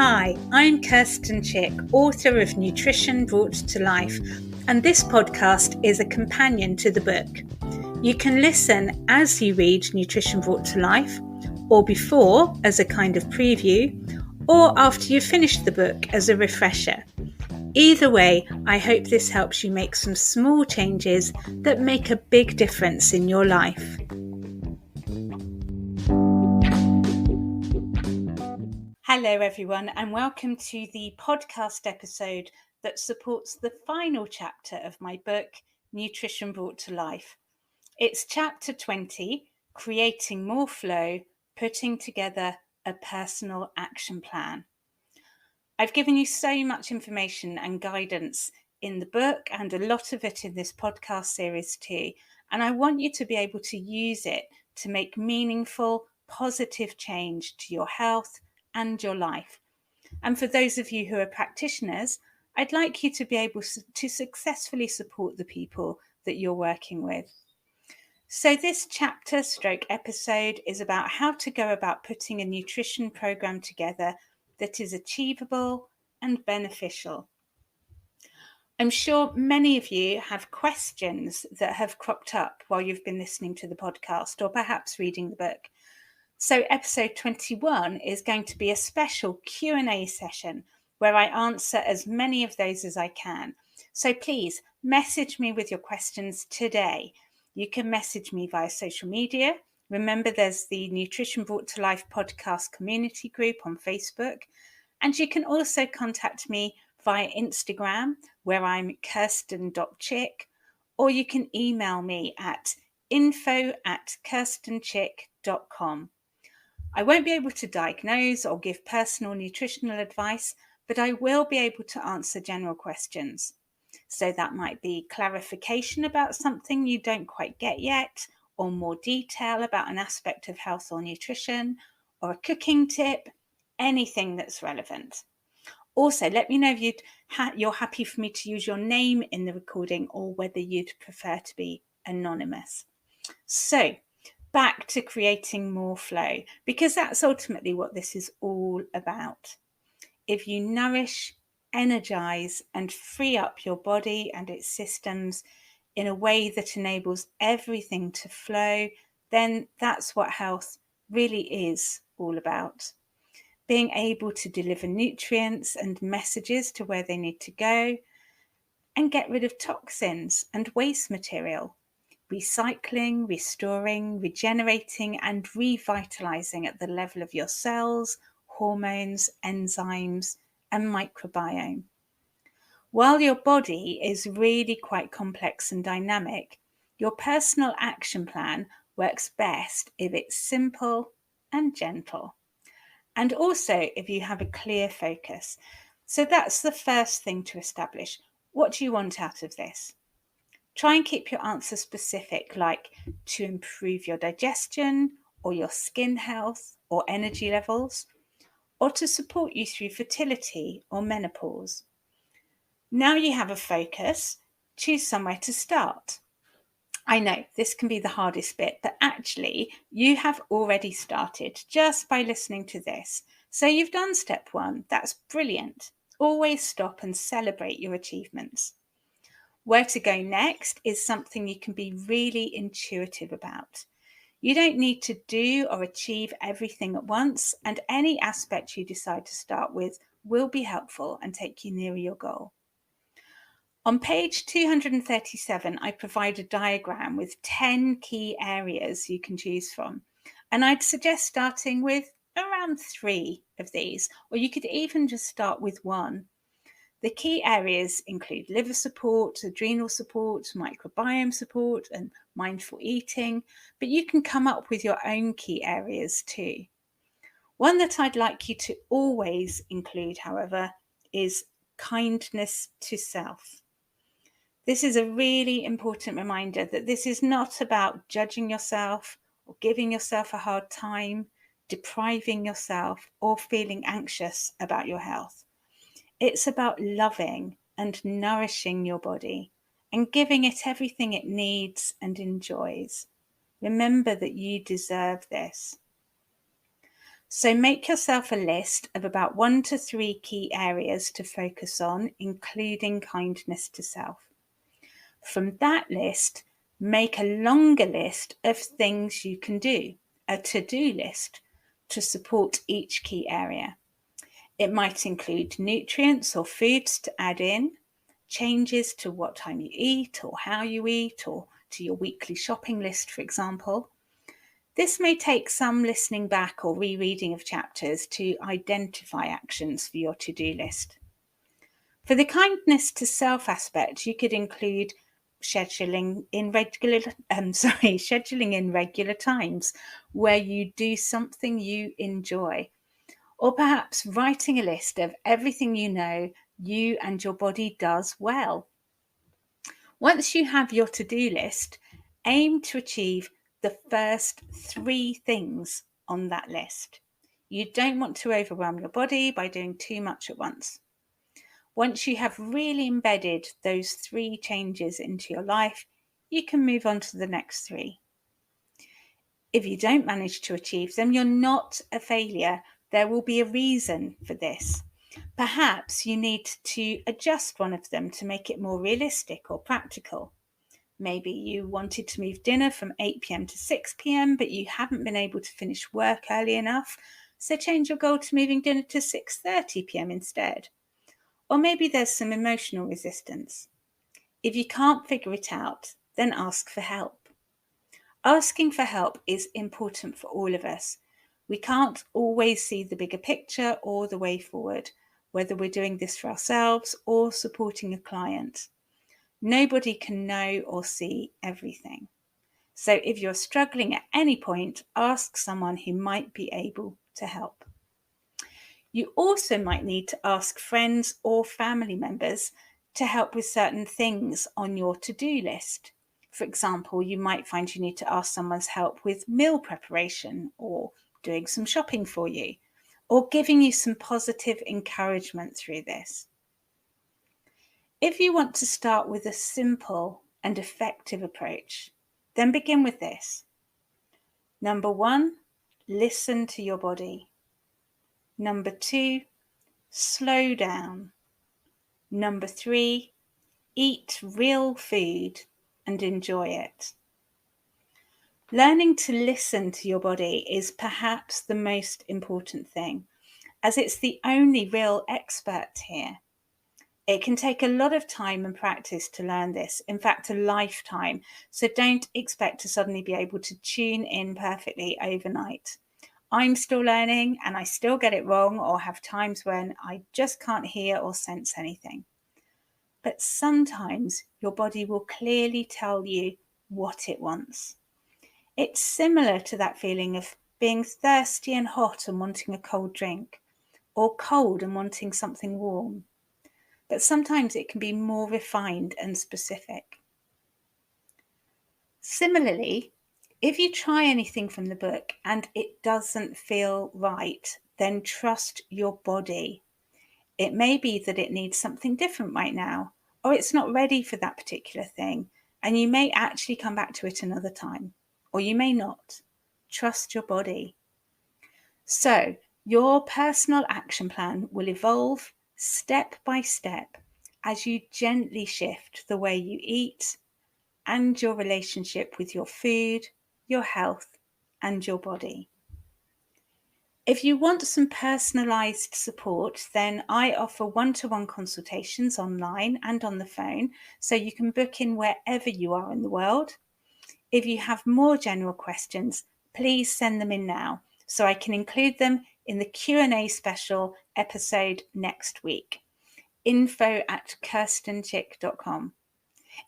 Hi, I'm Kirsten Chick, author of Nutrition Brought to Life, and this podcast is a companion to the book. You can listen as you read Nutrition Brought to Life, or before as a kind of preview, or after you've finished the book as a refresher. Either way, I hope this helps you make some small changes that make a big difference in your life. Hello everyone, and welcome to the podcast episode that supports the final chapter of my book, Nutrition Brought to Life. It's chapter 20, Creating More Flow, Putting Together a Personal Action Plan. I've given you so much information and guidance in the book and a lot of it in this podcast series too, and I want you to be able to use it to make meaningful, positive change to your health and your life. And for those of you who are practitioners, I'd like you to be able to successfully support the people that you're working with. So this chapter stroke episode is about how to go about putting a nutrition program together that is achievable and beneficial. I'm sure many of you have questions that have cropped up while you've been listening to the podcast or perhaps reading the book. So episode 21 is going to be a special Q&A session where I answer as many of those as I can. So please message me with your questions today. You can message me via social media. Remember, there's the Nutrition Brought to Life podcast community group on Facebook. And you can also contact me via Instagram, where I'm kirsten.chick, or you can email me at info@kirstenchick.com. I won't be able to diagnose or give personal nutritional advice, but I will be able to answer general questions. So that might be clarification about something you don't quite get yet, or more detail about an aspect of health or nutrition, or a cooking tip, anything that's relevant. Also, let me know if you're happy for me to use your name in the recording or whether you'd prefer to be anonymous. So, back to creating more flow, because that's ultimately what this is all about. If you nourish, energize, and free up your body and its systems in a way that enables everything to flow, then that's what health really is all about. Being able to deliver nutrients and messages to where they need to go, and get rid of toxins and waste material. Recycling, restoring, regenerating, and revitalizing at the level of your cells, hormones, enzymes, and microbiome. While your body is really quite complex and dynamic, your personal action plan works best if it's simple and gentle. And also if you have a clear focus. So that's the first thing to establish. What do you want out of this? Try and keep your answer specific, like to improve your digestion or your skin health or energy levels, or to support you through fertility or menopause. Now you have a focus, choose somewhere to start. I know this can be the hardest bit, but actually you have already started just by listening to this. So you've done step 1. That's brilliant. Always stop and celebrate your achievements. Where to go next is something you can be really intuitive about. You don't need to do or achieve everything at once, and any aspect you decide to start with will be helpful and take you nearer your goal. On page 237, I provide a diagram with 10 key areas you can choose from, and I'd suggest starting with around 3 of these, or you could even just start with 1. The key areas include liver support, adrenal support, microbiome support, and mindful eating, but you can come up with your own key areas too. One that I'd like you to always include, however, is kindness to self. This is a really important reminder that this is not about judging yourself or giving yourself a hard time, depriving yourself, or feeling anxious about your health. It's about loving and nourishing your body and giving it everything it needs and enjoys. Remember that you deserve this. So make yourself a list of about 1 to 3 key areas to focus on, including kindness to self. From that list, make a longer list of things you can do, a to-do list, to support each key area. It might include nutrients or foods to add in, changes to what time you eat or how you eat, or to your weekly shopping list, for example. This may take some listening back or rereading of chapters to identify actions for your to-do list. For the kindness to self aspect, you could include scheduling in regular times where you do something you enjoy, or perhaps writing a list of everything you know you and your body does well. Once you have your to-do list, aim to achieve the first 3 things on that list. You don't want to overwhelm your body by doing too much at once. Once you have really embedded those 3 changes into your life, you can move on to the next 3. If you don't manage to achieve them, you're not a failure. There will be a reason for this. Perhaps you need to adjust one of them to make it more realistic or practical. Maybe you wanted to move dinner from 8 p.m. to 6 p.m, but you haven't been able to finish work early enough, so change your goal to moving dinner to 6:30 p.m. instead. Or maybe there's some emotional resistance. If you can't figure it out, then ask for help. Asking for help is important for all of us. We can't always see the bigger picture or the way forward, whether we're doing this for ourselves or supporting a client. Nobody can know or see everything. So if you're struggling at any point, ask someone who might be able to help. You also might need to ask friends or family members to help with certain things on your to-do list. For example, you might find you need to ask someone's help with meal preparation, or doing some shopping for you, or giving you some positive encouragement through this. If you want to start with a simple and effective approach, then begin with this. Number 1, listen to your body. Number 2, slow down. Number 3, eat real food and enjoy it. Learning to listen to your body is perhaps the most important thing, as it's the only real expert here. It can take a lot of time and practice to learn this, in fact, a lifetime, so don't expect to suddenly be able to tune in perfectly overnight. I'm still learning, and I still get it wrong or have times when I just can't hear or sense anything. But sometimes your body will clearly tell you what it wants. It's similar to that feeling of being thirsty and hot and wanting a cold drink, or cold and wanting something warm. But sometimes it can be more refined and specific. Similarly, if you try anything from the book and it doesn't feel right, then trust your body. It may be that it needs something different right now, or it's not ready for that particular thing, and you may actually come back to it another time, or you may not. Trust your body. So, your personal action plan will evolve step by step as you gently shift the way you eat and your relationship with your food, your health, and your body. If you want some personalised support, then I offer one-to-one consultations online and on the phone, so you can book in wherever you are in the world. If you have more general questions, please send them in now, so I can include them in the Q&A special episode next week. info@kirstenchick.com.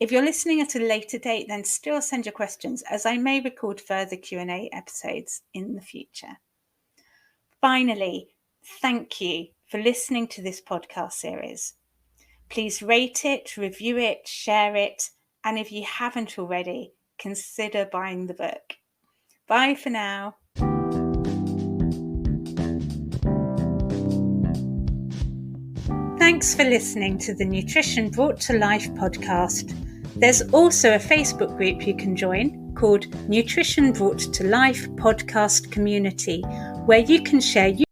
If you're listening at a later date, then still send your questions, as I may record further Q&A episodes in the future. Finally, thank you for listening to this podcast series. Please rate it, review it, share it, and if you haven't already, consider buying the book. Bye for now. Thanks for listening to the Nutrition Brought to Life podcast. There's also a Facebook group you can join called Nutrition Brought to Life Podcast Community, where you can share